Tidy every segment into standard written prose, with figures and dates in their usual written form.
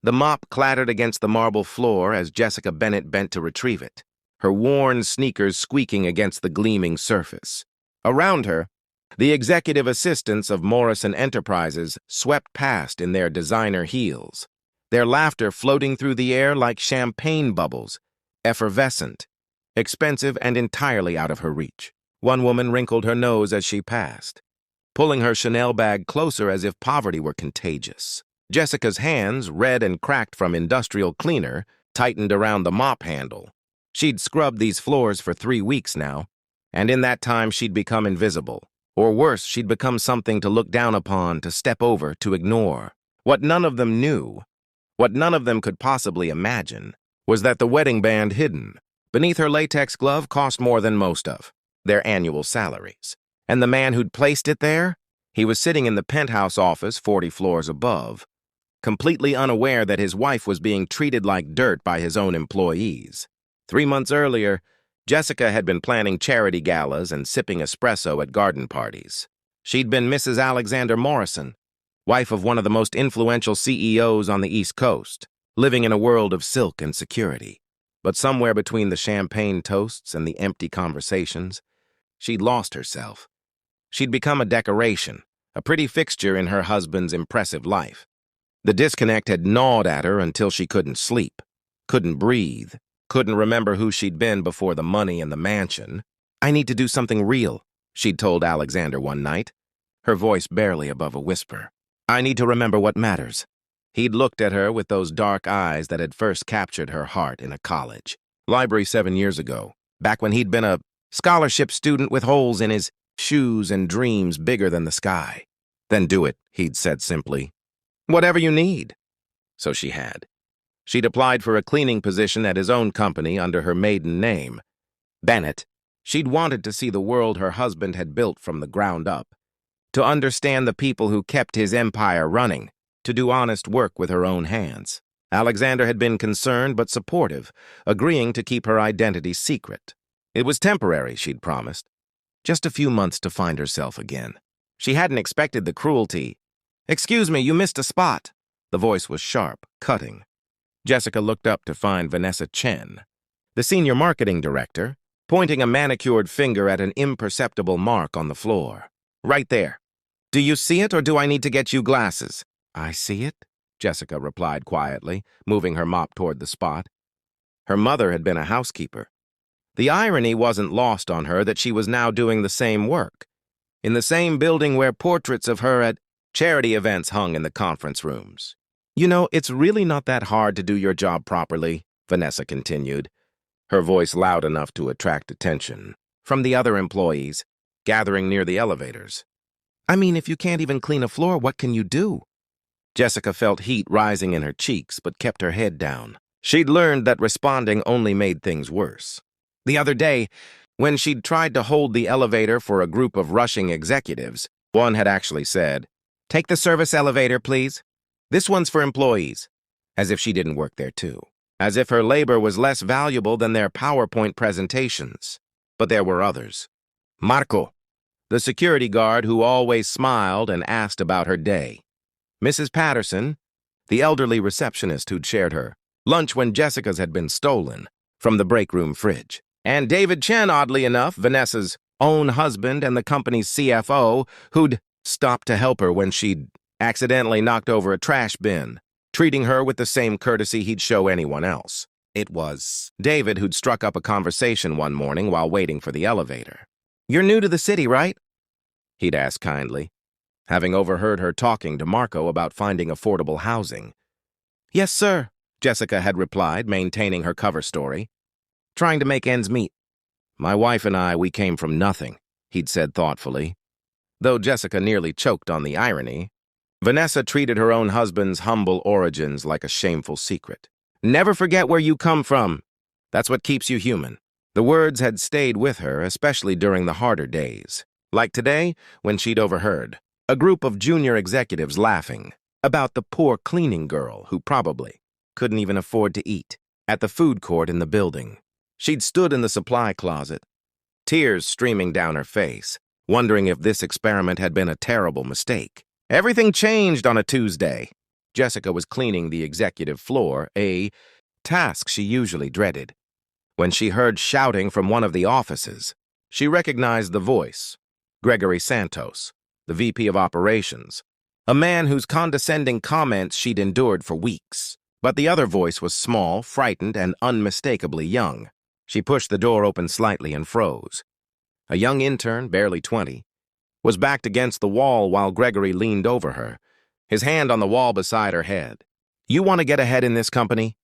The mop clattered against the marble floor as Jessica Bennett bent to retrieve it, her worn sneakers squeaking against the gleaming surface. Around her, the executive assistants of Morrison Enterprises swept past in their designer heels, their laughter floating through the air like champagne bubbles, effervescent, expensive and entirely out of her reach. One woman wrinkled her nose as she passed, pulling her Chanel bag closer as if poverty were contagious. Jessica's hands, red and cracked from industrial cleaner, tightened around the mop handle. She'd scrubbed these floors for 3 weeks now, and in that time she'd become invisible. Or worse, she'd become something to look down upon, to step over, to ignore. What none of them knew, what none of them could possibly imagine, was that the wedding band hidden beneath her latex glove cost more than most of their annual salaries. And the man who'd placed it there? He was sitting in the penthouse office 40 floors above, completely unaware that his wife was being treated like dirt by his own employees. 3 months earlier, Jessica had been planning charity galas and sipping espresso at garden parties. She'd been Mrs. Alexander Morrison, wife of one of the most influential CEOs on the East Coast, living in a world of silk and security. But somewhere between the champagne toasts and the empty conversations, she'd lost herself. She'd become a decoration, a pretty fixture in her husband's impressive life. The disconnect had gnawed at her until she couldn't sleep, couldn't breathe, couldn't remember who she'd been before the money and the mansion. "I need to do something real," she'd told Alexander one night, her voice barely above a whisper. "I need to remember what matters." He'd looked at her with those dark eyes that had first captured her heart in a college library 7 years ago, back when he'd been a scholarship student with holes in his shoes and dreams bigger than the sky. "Then do it," he'd said simply. "Whatever you need." So she had. She'd applied for a cleaning position at his own company under her maiden name, Bennett. She'd wanted to see the world her husband had built from the ground up, to understand the people who kept his empire running, to do honest work with her own hands. Alexander had been concerned but supportive, agreeing to keep her identity secret. It was temporary, she'd promised. Just a few months to find herself again. She hadn't expected the cruelty. "Excuse me, you missed a spot." The voice was sharp, cutting. Jessica looked up to find Vanessa Chen, the senior marketing director, pointing a manicured finger at an imperceptible mark on the floor. "Right there. Do you see it, or do I need to get you glasses?" "I see it," Jessica replied quietly, moving her mop toward the spot. Her mother had been a housekeeper. The irony wasn't lost on her that she was now doing the same work, in the same building where portraits of her at charity events hung in the conference rooms. "You know, it's really not that hard to do your job properly," Vanessa continued, her voice loud enough to attract attention from the other employees gathering near the elevators. "I mean, if you can't even clean a floor, what can you do?" Jessica felt heat rising in her cheeks but kept her head down. She'd learned that responding only made things worse. The other day, when she'd tried to hold the elevator for a group of rushing executives, one had actually said, "Take the service elevator, please. This one's for employees," as if she didn't work there too, as if her labor was less valuable than their PowerPoint presentations. But there were others. Marco, the security guard who always smiled and asked about her day. Mrs. Patterson, the elderly receptionist who'd shared her lunch when Jessica's had been stolen from the break room fridge. And David Chen, oddly enough, Vanessa's own husband and the company's CFO, who'd stopped to help her when she'd accidentally knocked over a trash bin, treating her with the same courtesy he'd show anyone else. It was David who'd struck up a conversation one morning while waiting for the elevator. "You're new to the city, right?" he'd asked kindly, having overheard her talking to Marco about finding affordable housing. "Yes, sir," Jessica had replied, maintaining her cover story. "Trying to make ends meet. My wife and we came from nothing," he'd said thoughtfully. Though Jessica nearly choked on the irony, Vanessa treated her own husband's humble origins like a shameful secret. "Never forget where you come from. That's what keeps you human." The words had stayed with her, especially during the harder days. Like today, when she'd overheard a group of junior executives laughing about the poor cleaning girl who probably couldn't even afford to eat at the food court in the building. She'd stood in the supply closet, tears streaming down her face, wondering if this experiment had been a terrible mistake. Everything changed on a Tuesday. Jessica was cleaning the executive floor, a task she usually dreaded. When she heard shouting from one of the offices, she recognized the voice. Gregory Santos, the VP of Operations, a man whose condescending comments she'd endured for weeks. But the other voice was small, frightened, and unmistakably young. She pushed the door open slightly and froze. A young intern, barely 20, was backed against the wall while Gregory leaned over her, his hand on the wall beside her head. "You want to get ahead in this company?"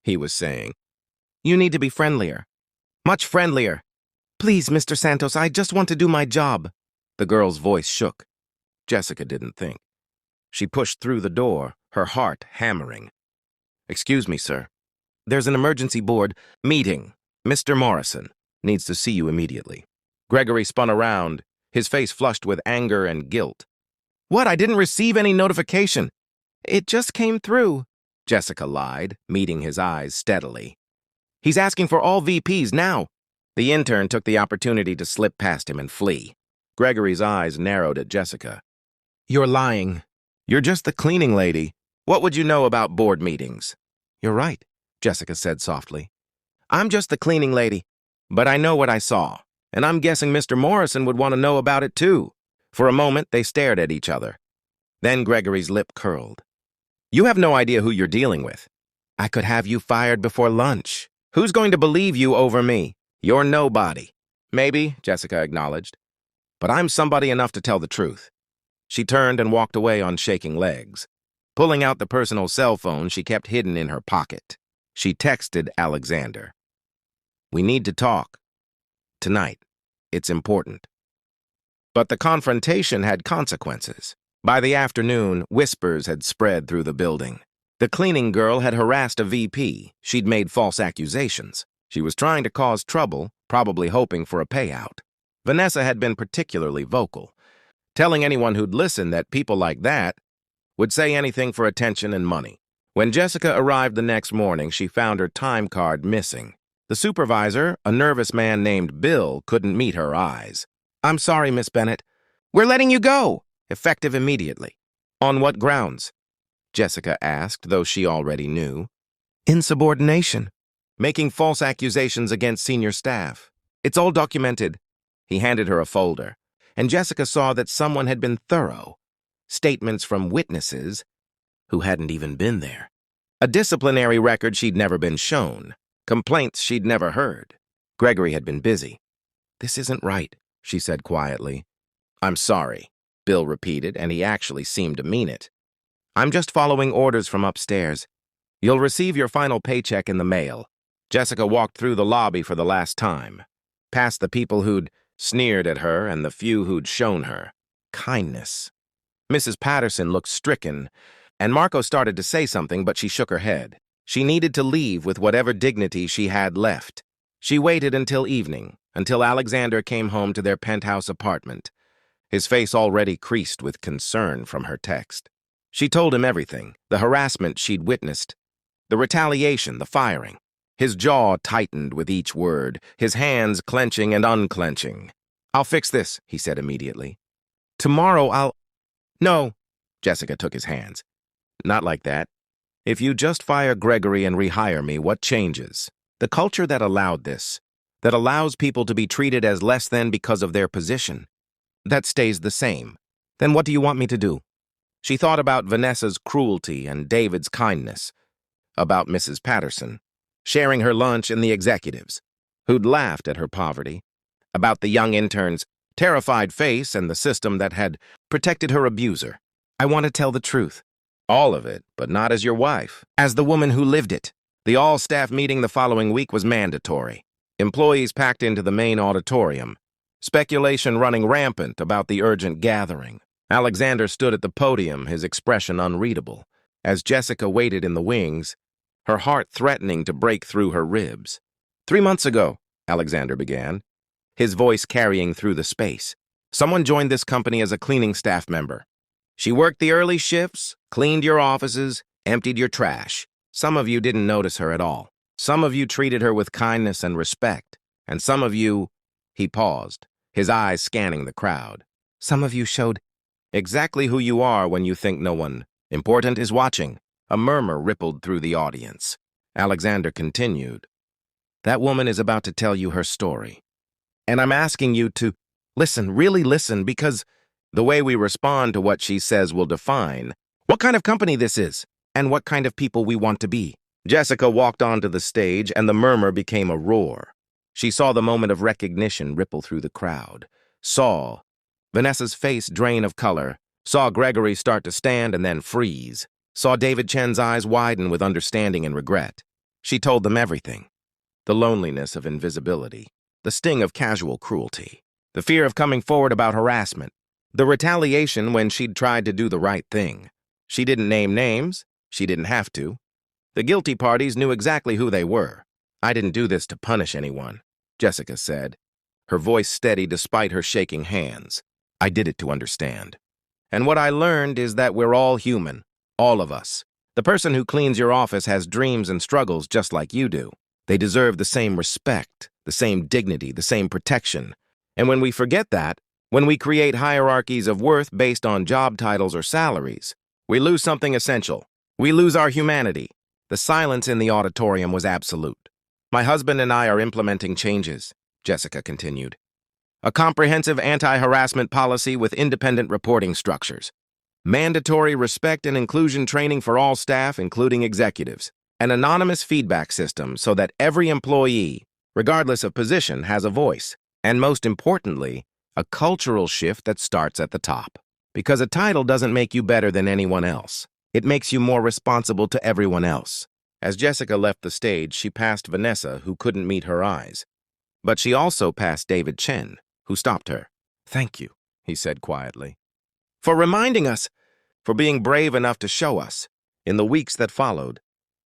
he was saying. "You need to be friendlier. Much friendlier. Please, Mr. Santos, I just want to do my job." The girl's voice shook. Jessica didn't think. She pushed through the door, her heart hammering. "Excuse me, sir. There's an emergency board meeting. Mr. Morrison needs to see you immediately." Gregory spun around, his face flushed with anger and guilt. "What? I didn't receive any notification." "It just came through," Jessica lied, meeting his eyes steadily. "He's asking for all VPs now." The intern took the opportunity to slip past him and flee. Gregory's eyes narrowed at Jessica. "You're lying. You're just the cleaning lady. What would you know about board meetings?" "You're right," Jessica said softly. "I'm just the cleaning lady, but I know what I saw, and I'm guessing Mr. Morrison would want to know about it too." For a moment, they stared at each other. Then Gregory's lip curled. "You have no idea who you're dealing with. I could have you fired before lunch. Who's going to believe you over me? You're nobody." "Maybe," Jessica acknowledged, "but I'm somebody enough to tell the truth." She turned and walked away on shaking legs. Pulling out the personal cell phone she kept hidden in her pocket, she texted Alexander. "We need to talk. Tonight. It's important." But the confrontation had consequences. By the afternoon, whispers had spread through the building. The cleaning girl had harassed a VP. She'd made false accusations. She was trying to cause trouble, probably hoping for a payout. Vanessa had been particularly vocal, telling anyone who'd listen that people like that would say anything for attention and money. When Jessica arrived the next morning, she found her time card missing. The supervisor, a nervous man named Bill, couldn't meet her eyes. "I'm sorry, Miss Bennett. We're letting you go." "Effective immediately." "On what grounds?" Jessica asked, though she already knew. "Insubordination. Making false accusations against senior staff. It's all documented." He handed her a folder, and Jessica saw that someone had been thorough. Statements from witnesses who hadn't even been there. A disciplinary record she'd never been shown. Complaints she'd never heard. Gregory had been busy. "This isn't right," she said quietly. "I'm sorry," Bill repeated, and he actually seemed to mean it. "I'm just following orders from upstairs. You'll receive your final paycheck in the mail." Jessica walked through the lobby for the last time, past the people who'd sneered at her and the few who'd shown her kindness. Mrs. Patterson looked stricken, and Marco started to say something, but she shook her head. She needed to leave with whatever dignity she had left. She waited until evening, until Alexander came home to their penthouse apartment, his face already creased with concern from her text. She told him everything, the harassment she'd witnessed, the retaliation, the firing. His jaw tightened with each word, his hands clenching and unclenching. "I'll fix this," he said immediately. "Tomorrow I'll—" "No," Jessica took his hands. "Not like that. If you just fire Gregory and rehire me, what changes? The culture that allowed this, that allows people to be treated as less than because of their position, that stays the same. Then what do you want me to do?" She thought about Vanessa's cruelty and David's kindness, about Mrs. Patterson, sharing her lunch and the executives, who'd laughed at her poverty, about the young intern's terrified face and the system that had protected her abuser. "I want to tell the truth." "All of it, but not as your wife. As the woman who lived it." The all-staff meeting the following week was mandatory. Employees packed into the main auditorium. Speculation running rampant about the urgent gathering. Alexander stood at the podium, his expression unreadable. As Jessica waited in the wings, her heart threatening to break through her ribs. 3 months ago, Alexander began, his voice carrying through the space. "Someone joined this company as a cleaning staff member. She worked the early shifts, cleaned your offices, emptied your trash. Some of you didn't notice her at all. Some of you treated her with kindness and respect. And some of you—" He paused, his eyes scanning the crowd. "Some of you showed exactly who you are when you think no one Important is watching. A murmur rippled through the audience. Alexander continued. That woman is about to tell you her story. And I'm asking you to listen, really listen, because the way we respond to what she says will define what kind of company this is and what kind of people we want to be. Jessica walked onto the stage, and the murmur became a roar. She saw the moment of recognition ripple through the crowd, saw Vanessa's face drain of color, saw Gregory start to stand and then freeze, saw David Chen's eyes widen with understanding and regret. She told them everything. The loneliness of invisibility, the sting of casual cruelty, the fear of coming forward about harassment, the retaliation when she'd tried to do the right thing. She didn't name names. She didn't have to. The guilty parties knew exactly who they were. I didn't do this to punish anyone, Jessica said, her voice steady despite her shaking hands. I did it to understand. And what I learned is that we're all human, all of us. The person who cleans your office has dreams and struggles just like you do. They deserve the same respect, the same dignity, the same protection. And when we forget that, when we create hierarchies of worth based on job titles or salaries, we lose something essential. We lose our humanity. The silence in the auditorium was absolute. My husband and I are implementing changes, Jessica continued. A comprehensive anti-harassment policy with independent reporting structures. Mandatory respect and inclusion training for all staff, including executives. An anonymous feedback system so that every employee, regardless of position, has a voice. And most importantly, a cultural shift that starts at the top. Because a title doesn't make you better than anyone else. It makes you more responsible to everyone else. As Jessica left the stage, she passed Vanessa, who couldn't meet her eyes. But she also passed David Chen, who stopped her. Thank you, he said quietly, for reminding us, for being brave enough to show us. In the weeks that followed,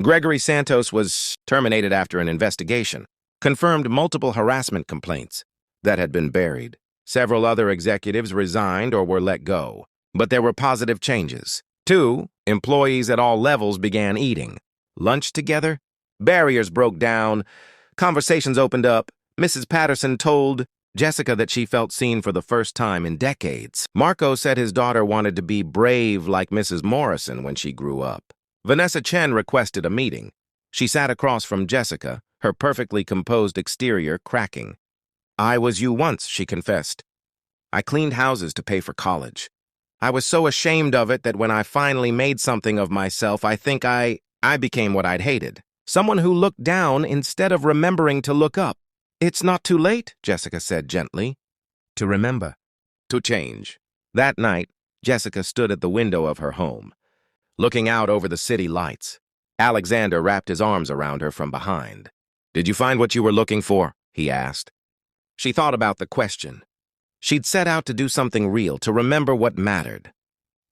Gregory Santos was terminated after an investigation, confirmed multiple harassment complaints that had been buried. Several other executives resigned or were let go, but there were positive changes. 2, employees at all levels began eating lunch together. Barriers broke down. Conversations opened up. Mrs. Patterson told Jessica that she felt seen for the first time in decades. Marco said his daughter wanted to be brave like Mrs. Morrison when she grew up. Vanessa Chen requested a meeting. She sat across from Jessica, her perfectly composed exterior cracking. I was you once, she confessed. I cleaned houses to pay for college. I was so ashamed of it that when I finally made something of myself, I think I became what I'd hated. Someone who looked down instead of remembering to look up. It's not too late, Jessica said gently. To remember. To change. That night, Jessica stood at the window of her home, looking out over the city lights. Alexander wrapped his arms around her from behind. Did you find what you were looking for? He asked. She thought about the question. She'd set out to do something real, to remember what mattered.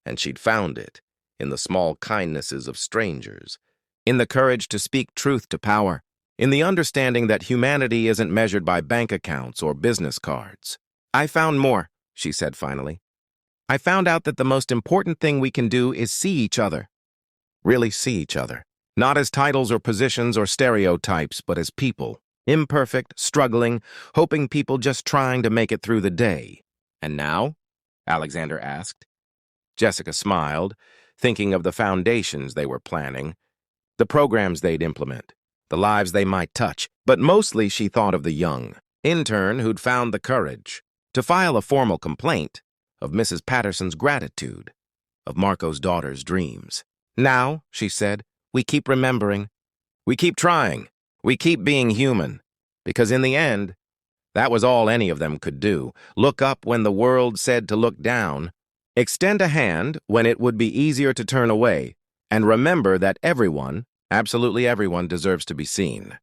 And she'd found it in the small kindnesses of strangers, in the courage to speak truth to power, in the understanding that humanity isn't measured by bank accounts or business cards. I found more, she said finally. I found out that the most important thing we can do is see each other. Really see each other. Not as titles or positions or stereotypes, but as people. Imperfect, struggling, hoping people just trying to make it through the day. And now? Alexander asked. Jessica smiled, thinking of the foundations they were planning, the programs they'd implement, the lives they might touch. But mostly she thought of the young intern who'd found the courage to file a formal complaint, of Mrs. Patterson's gratitude, of Marco's daughter's dreams. Now, she said, we keep remembering. We keep trying. We keep being human, because in the end, that was all any of them could do. Look up when the world said to look down, extend a hand when it would be easier to turn away, and remember that everyone, absolutely everyone, deserves to be seen.